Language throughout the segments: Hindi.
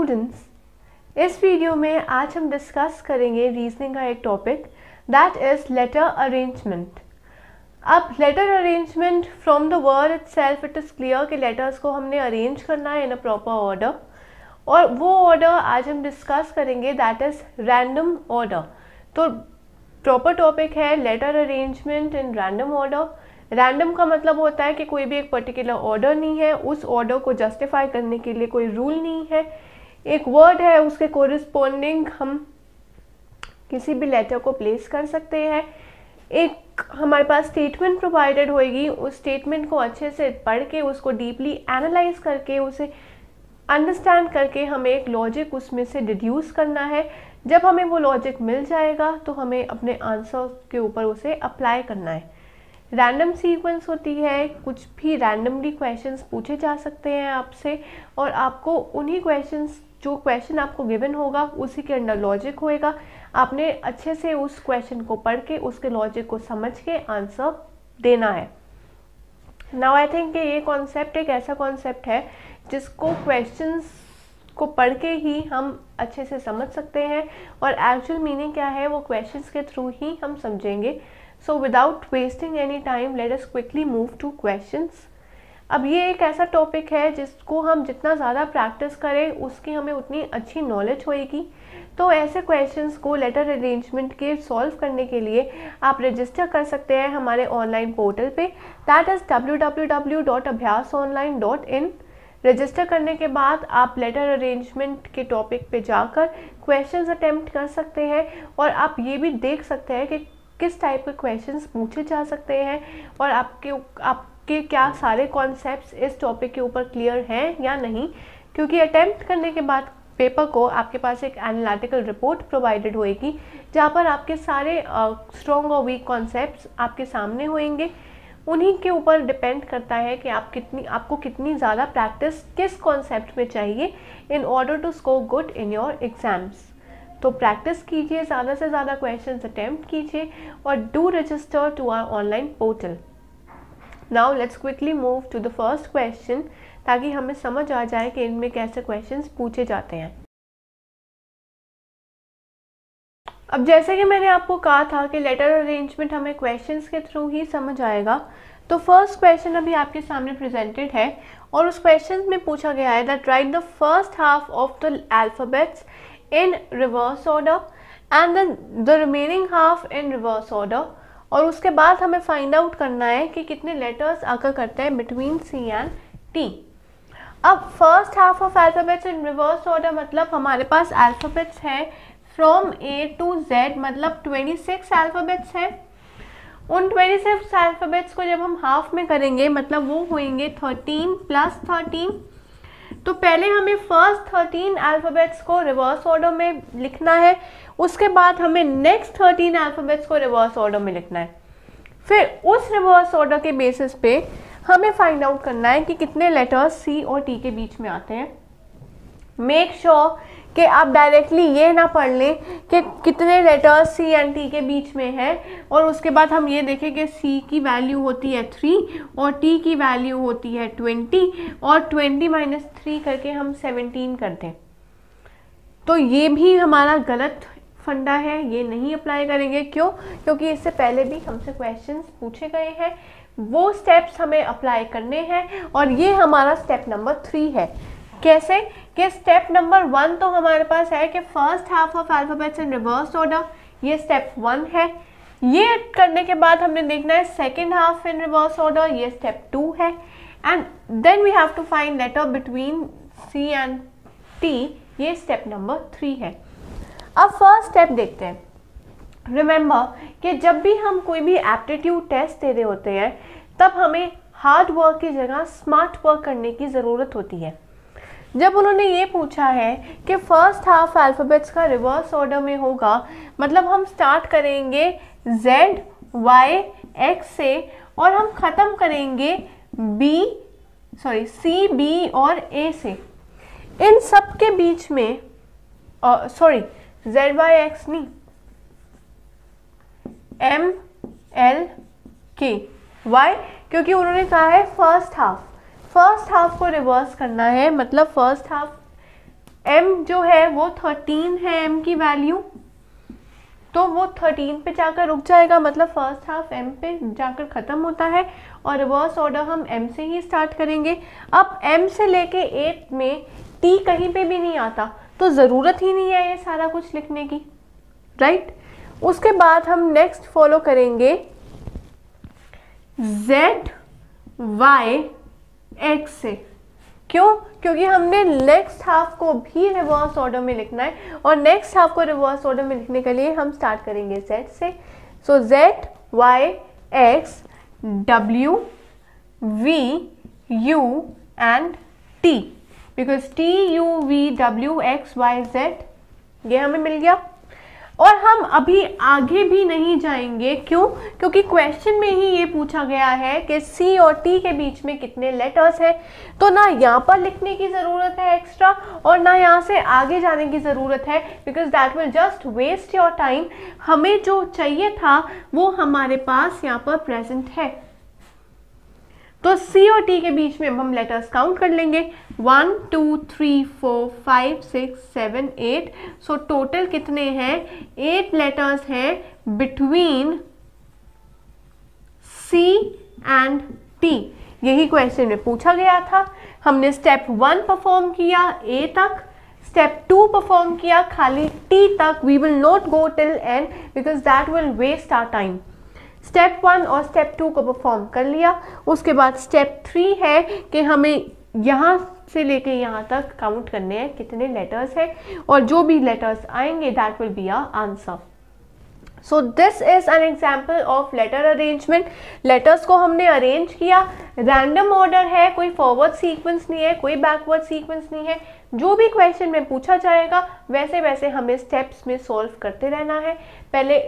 स्टूडेंट्स, इस वीडियो में आज हम डिस्कस करेंगे रीजनिंग का एक topic that is letter arrangement. अब letter arrangement from the word itself it is clear कि लेटर्स को हमने अरेंज करना है इन अ प्रॉपर ऑर्डर, और वो ऑर्डर आज हम डिस्कस करेंगे दैट इज रैंडम ऑर्डर। तो प्रॉपर टॉपिक है letter arrangement in random order. Random का मतलब होता है कि कोई भी एक पर्टिकुलर ऑर्डर नहीं है, उस ऑर्डर को जस्टिफाई करने के लिए कोई रूल नहीं है, एक वर्ड है उसके कोरिस्पोंडिंग हम किसी भी लेटर को प्लेस कर सकते हैं। एक हमारे पास स्टेटमेंट प्रोवाइडेड होगी, उस स्टेटमेंट को अच्छे से पढ़ के उसको डीपली एनालाइज करके उसे अंडरस्टैंड करके हमें एक लॉजिक उसमें से डिड्यूस करना है। जब हमें वो लॉजिक मिल जाएगा तो हमें अपने आंसर के ऊपर उसे अप्लाई करना है। रैंडम सीक्वेंस होती है, कुछ भी रैंडमली क्वेश्चंस पूछे जा सकते हैं आपसे, और आपको उन्हीं क्वेश्चंस जो क्वेश्चन आपको गिवन होगा उसी के अंडर लॉजिक होएगा। आपने अच्छे से उस क्वेश्चन को पढ़ के उसके लॉजिक को समझ के आंसर देना है। नाउ आई थिंक कि ये कॉन्सेप्ट एक ऐसा कॉन्सेप्ट है जिसको क्वेश्चंस को पढ़ के ही हम अच्छे से समझ सकते हैं, और एक्चुअल मीनिंग क्या है वो क्वेश्चंस के थ्रू ही हम समझेंगे। So without wasting any time let us quickly move two questions. अब ये एक ऐसा टॉपिक है जिसको हम जितना ज़्यादा प्रैक्टिस करें उसकी हमें उतनी अच्छी नॉलेज होएगी। तो ऐसे क्वेश्चंस को लेटर अरेंजमेंट के सॉल्व करने के लिए आप रजिस्टर कर सकते हैं हमारे ऑनलाइन पोर्टल पे, दैट इज़ www.abhyasonline.in। रजिस्टर करने के बाद आप लेटर अरेंजमेंट के टॉपिक पे जाकर क्वेश्चंस अटेम्प्ट कर सकते हैं, और आप ये भी देख सकते हैं कि किस टाइप के क्वेश्चंस पूछे जा सकते हैं और आपके क्या सारे कॉन्सेप्ट्स इस टॉपिक के ऊपर क्लियर हैं या नहीं। क्योंकि अटेम्प्ट करने के बाद पेपर को आपके पास एक एनालिटिकल रिपोर्ट प्रोवाइडेड होएगी जहाँ पर आपके सारे स्ट्रॉन्ग और वीक कॉन्सेप्ट्स आपके सामने होंगे। उन्हीं के ऊपर डिपेंड करता है कि आपको कितनी ज़्यादा प्रैक्टिस किस कॉन्सेप्ट में चाहिए in order to score good in your exams. तो प्रैक्टिस कीजिए, ज़्यादा से ज़्यादा क्वेश्चंस अटेम्प्ट कीजिए, और do register to our online portal. Now let's quickly move to the first question ताकि हमें समझ आ जाए कि इनमें कैसे क्वेश्चंस पूछे जाते हैं। अब जैसे कि मैंने आपको कहा था कि लेटर अरेंजमेंट हमें क्वेश्चंस के थ्रू ही समझ आएगा, तो फर्स्ट क्वेश्चन अभी आपके सामने प्रेजेंटेड है, और उस क्वेश्चन में पूछा गया है that right the first half of the alphabets in reverse order and then the remaining half in reverse order। और उसके बाद हमें फाइंड आउट करना है कि कितने लेटर्स आकर करते हैं बिटवीन C एंड T। अब first half of alphabets in reverse order मतलब हमारे पास अल्फाबेट्स है फ्रॉम A to Z, मतलब 26 अल्फाबेट्स हैं। उन 26 अल्फाबेट्स को जब हम हाफ में करेंगे मतलब वो होंगे 13 + 13। तो पहले हमें फर्स्ट 13 अल्फ़ाबेट्स को रिवर्स ऑर्डर में लिखना है, उसके बाद हमें नेक्स्ट 13 अल्फ़ाबेट्स को रिवर्स ऑर्डर में लिखना है। फिर उस रिवर्स ऑर्डर के बेसिस पे हमें फाइंड आउट करना है कि कितने लेटर्स C और T के बीच में आते हैं। मेक श्योर कि आप डायरेक्टली ये ना पढ़ लें कि कितने लेटर्स C एंड T के बीच में है, और उसके बाद हम ये देखें कि C की वैल्यू होती है 3 और T की वैल्यू होती है 20, और 20 - 3 करके हम 17 करते हैं। तो ये भी हमारा गलत फंडा है, ये नहीं अप्लाई करेंगे। क्यों? क्योंकि इससे पहले भी हमसे क्वेश्चंस पूछे गए हैं, वो स्टेप्स हमें अप्लाई करने हैं, और ये हमारा स्टेप नंबर 3 है। कैसे कि स्टेप नंबर 1 तो हमारे पास है कि first half of alphabets in reverse order, ये स्टेप 1 है। ये करने के बाद हमने देखना है second half in reverse order, ये स्टेप 2 है, and then we have to find letter between C and T, ये स्टेप नंबर 3 है। अब फर्स्ट स्टेप देखते हैं। रिमेंबर कि जब भी हम कोई भी एप्टीट्यूड टेस्ट दे रहे होते हैं तब हमें हार्ड वर्क की जगह स्मार्ट वर्क करने की ज़रूरत होती है। जब उन्होंने ये पूछा है कि फर्स्ट हाफ अल्फ़ाबेट्स का रिवर्स ऑर्डर में होगा, मतलब हम स्टार्ट करेंगे Z, Y, X से और हम ख़त्म करेंगे C, B और A से। इन सब के बीच में Z, Y, X नहीं, M, L, K, Y, क्योंकि उन्होंने कहा है फर्स्ट हाफ को रिवर्स करना है, मतलब फर्स्ट हाफ m जो है वो 13 है m की वैल्यू, तो वो 13 पे जाकर रुक जाएगा, मतलब फर्स्ट हाफ m पे जाकर ख़त्म होता है और रिवर्स ऑर्डर हम m से ही स्टार्ट करेंगे। अब m से लेके 8 में t कहीं पे भी नहीं आता, तो ज़रूरत ही नहीं है ये सारा कुछ लिखने की, राइट। उसके बाद हम नेक्स्ट फॉलो करेंगे z y x से। क्यों? क्योंकि हमने नेक्स्ट हाफ को भी रिवर्स ऑर्डर में लिखना है और नेक्स्ट हाफ को रिवर्स ऑर्डर में लिखने के लिए हम स्टार्ट करेंगे z से। सो z y x w v u and t, because t u v w x y z ये हमें मिल गया। और हम अभी आगे भी नहीं जाएंगे, क्यों? क्योंकि क्वेश्चन में ही ये पूछा गया है कि C और T के बीच में कितने लेटर्स हैं, तो ना यहाँ पर लिखने की ज़रूरत है एक्स्ट्रा और ना यहाँ से आगे जाने की ज़रूरत है, because that will just waste your time. हमें जो चाहिए था वो हमारे पास यहाँ पर प्रेजेंट है। तो C और T के बीच में हम लेटर्स काउंट कर लेंगे, 1 2 3 4 5 6 7 8। सो टोटल कितने हैं? 8 लेटर्स हैं बिटवीन C एंड T। यही क्वेश्चन में पूछा गया था। हमने स्टेप 1 परफॉर्म किया A तक, स्टेप 2 परफॉर्म किया खाली T तक। We will not go till end because that will waste our time. Step 1 और स्टेप 2 को परफॉर्म कर लिया। उसके बाद स्टेप 3 है कि हमें यहाँ से लेके यहाँ तक काउंट करने हैं कितने लेटर्स हैं और जो भी लेटर्स आएंगे that will be our answer. So this is an example of letter arrangement. Letters को हमने अरेंज किया, रैंडम ऑर्डर है, कोई फॉरवर्ड सीक्वेंस नहीं है, कोई बैकवर्ड सीक्वेंस नहीं है। जो भी क्वेश्चन में पूछा जाएगा वैसे वैसे हमें स्टेप्स में सॉल्व करते रहना है। पहले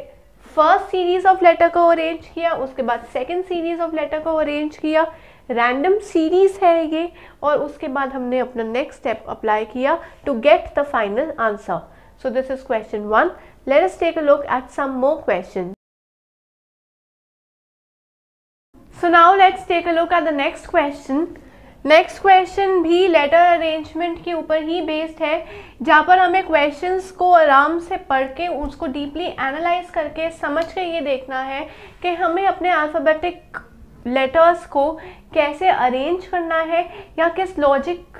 फर्स्ट सीरीज ऑफ लेटर को अरेंज किया, उसके बाद सेकंड सीरीज ऑफ लेटर को अरेंज किया, रैंडम सीरीज है ये, और उसके बाद हमने अपना नेक्स्ट स्टेप अप्लाई किया to get the final answer. So this is question 1। Let us take a look at some more question. So now let's take a look at the next question. Next question भी लेटर अरेंजमेंट के ऊपर ही बेस्ड है, जहाँ पर हमें क्वेश्चंस को आराम से पढ़ के उसको डीपली एनालाइज करके समझ के ये देखना है कि हमें अपने अल्फ़ाबेटिक लेटर्स को कैसे अरेंज करना है या किस लॉजिक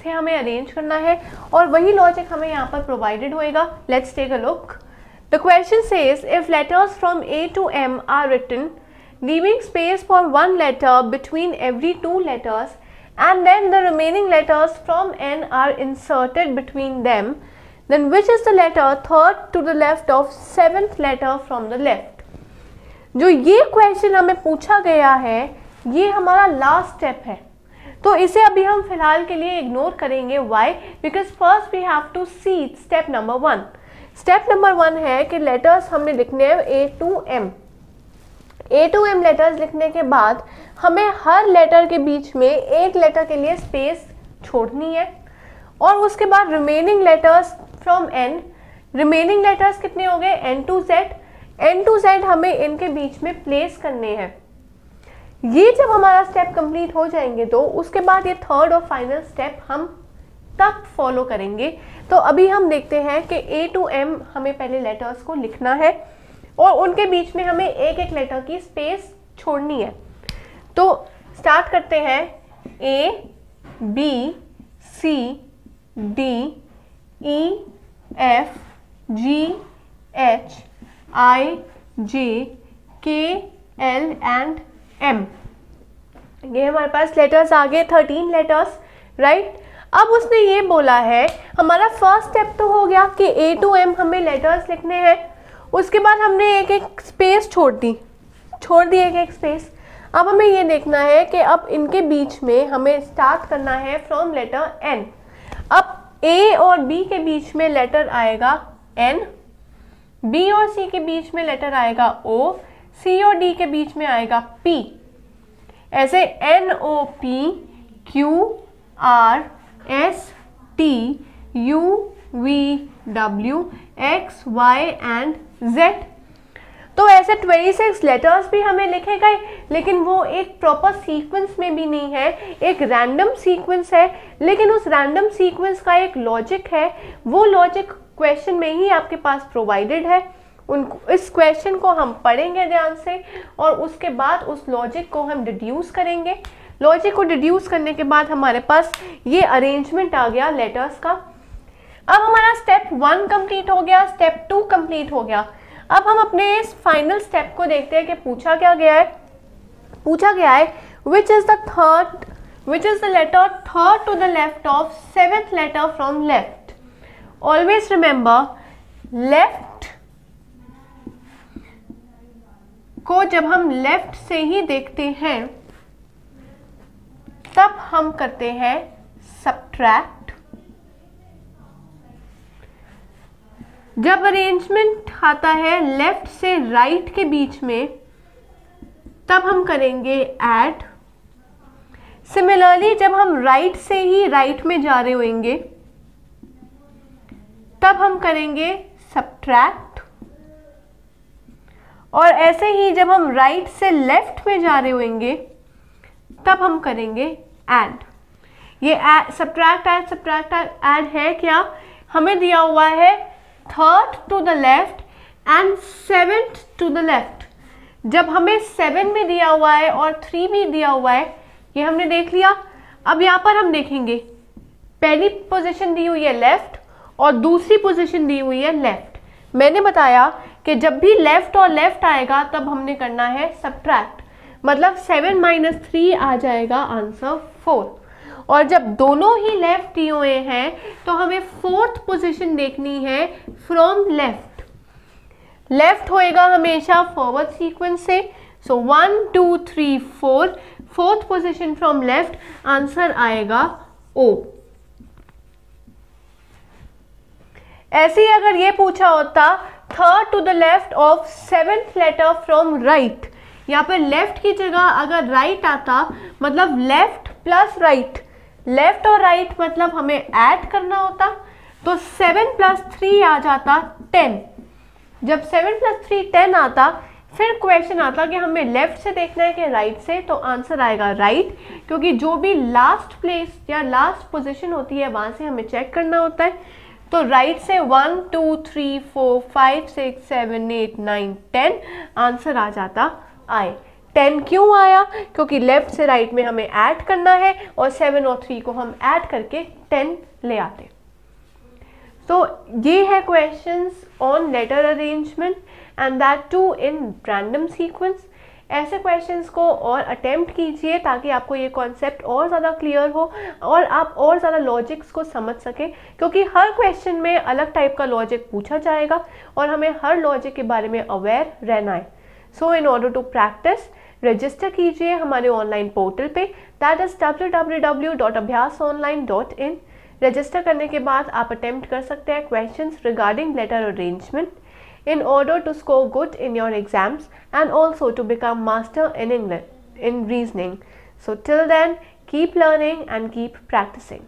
से हमें अरेंज करना है, और वही लॉजिक हमें यहाँ पर प्रोवाइडेड होएगा। Let's take a look. The question says if letters from A to M are written leaving space for one letter between every two letters and then the remaining letters from N are inserted between them, then which is the letter third to the left of seventh letter from the left? जो ये क्वेश्चन हमें पूछा गया है ये हमारा लास्ट स्टेप है, तो इसे अभी हम फिलहाल के लिए इग्नोर करेंगे। Why? Because first we have to see step number 1. Step number 1 है कि लेटर्स हमने लिखने हैं A to M। A to M letters लिखने के बाद हमें हर लेटर के बीच में एक लेटर के लिए स्पेस छोड़नी है, और उसके बाद remaining letters from N, remaining letters कितने हो गए? N to Z, N to Z हमें इनके बीच में प्लेस करने हैं। ये जब हमारा स्टेप कंप्लीट हो जाएंगे तो उसके बाद ये थर्ड और फाइनल स्टेप हम तब फॉलो करेंगे। तो अभी हम देखते हैं कि A to M हमें पहले लेटर्स को लिखना है और उनके बीच में हमें एक एक लेटर की स्पेस छोड़नी है। तो स्टार्ट करते हैं। A, B, C, D, E, F, G, H, I, J, K, L and M। ये हमारे पास लेटर्स आ गए, 13 लेटर्स, राइट। अब उसने ये बोला है, हमारा फर्स्ट स्टेप तो हो गया कि A to M हमें लेटर्स लिखने हैं, उसके बाद हमने एक एक स्पेस छोड़ दी एक एक स्पेस। अब हमें ये देखना है कि अब इनके बीच में हमें स्टार्ट करना है फ्रॉम लेटर N। अब A और B के बीच में लेटर आएगा N, B और C के बीच में लेटर आएगा O, C और D के बीच में आएगा P। ऐसे N O P Q R S T U V W X Y and Z। तो ऐसे वैसे 26 लेटर्स भी हमें लिखे गए, लेकिन वो एक प्रॉपर सीक्वेंस में भी नहीं है, एक रैंडम सीक्वेंस है, लेकिन उस रैंडम सीक्वेंस का एक लॉजिक है, वो लॉजिक क्वेश्चन में ही आपके पास प्रोवाइडेड है। इस क्वेश्चन को हम पढ़ेंगे ध्यान से और उसके बाद उस लॉजिक को हम डिड्यूस करेंगे। लॉजिक को डिड्यूस करने के बाद हमारे पास ये अरेंजमेंट आ गया लेटर्स का। अब हमारा स्टेप 1 कंप्लीट हो गया, स्टेप 2 कंप्लीट हो गया। अब हम अपने इस फाइनल स्टेप को देखते हैं कि पूछा क्या गया है। पूछा गया है which is the letter third to the left of 7th letter from left. Always remember, left को जब हम लेफ्ट से ही देखते हैं तब हम करते हैं सब्ट्रैक्ट। जब अरेंजमेंट आता है लेफ्ट से राइट के बीच में तब हम करेंगे ऐड। सिमिलरली जब हम राइट से ही राइट में जा रहे होंगे तब हम करेंगे सब्ट्रैक्ट। और ऐसे ही जब हम राइट से लेफ्ट में जा रहे होंगे तब हम करेंगे ऐड। ये सब्ट्रैक्ट ऐड है क्या? हमें दिया हुआ है 3rd to the left and 7th to the left. जब हमें 7 भी दिया हुआ है और 3 भी दिया हुआ है, ये हमने देख लिया। अब यहाँ पर हम देखेंगे पहली पोजीशन दी हुई है लेफ्ट और दूसरी पोजीशन दी हुई है लेफ्ट। मैंने बताया कि जब भी लेफ्ट और लेफ्ट आएगा तब हमने करना है सब्ट्रैक्ट, मतलब 7 - 3 आ जाएगा आंसर 4। और जब दोनों ही लेफ्ट दिए हुए हैं तो हमें 4th पोजीशन देखनी है फ्रॉम लेफ्ट। लेफ्ट होएगा हमेशा फॉरवर्ड सीक्वेंस से, so 1 2 3 4, 4th position from left, answer आएगा O। ऐसे ही अगर ये पूछा होता 3rd to the left of 7th letter from right, यहाँ पर लेफ्ट की जगह अगर राइट आता, मतलब लेफ्ट प्लस राइट, लेफ्ट और राइट मतलब हमें ऐड करना होता, तो 7 + 3 आ जाता 10। जब 7 + 3 10 आता, फिर क्वेश्चन आता कि हमें लेफ्ट से देखना है कि राइट से, तो आंसर आएगा राइट, क्योंकि जो भी लास्ट प्लेस या लास्ट पोजीशन होती है वहां से हमें चेक करना होता है। तो राइट से 1 2 3 4 5 6 7 8 9 10 आंसर आ जाता I। 10 क्यों आया? क्योंकि लेफ्ट से राइट में हमें ऐड करना है और 7 और 3 को हम ऐड करके 10 ले आते। तो ये है questions on letter arrangement and that too in random sequence. ऐसे क्वेश्चंस को और अटेम्प्ट कीजिए ताकि आपको ये कॉन्सेप्ट और ज़्यादा क्लियर हो और आप और ज़्यादा लॉजिक्स को समझ सकें, क्योंकि हर क्वेश्चन में अलग टाइप का लॉजिक पूछा जाएगा और हमें हर लॉजिक के बारे में अवेयर रहना है। So in order to practice, register कीजिए हमारे ऑनलाइन पोर्टल पे, दैट इज www.abhyasonline.in। रजिस्टर करने के बाद आप अटेम्प्ट कर सकते हैं questions regarding letter arrangement in order to score good in your exams and also to become master in English, in reasoning. So till then, keep learning and keep practicing.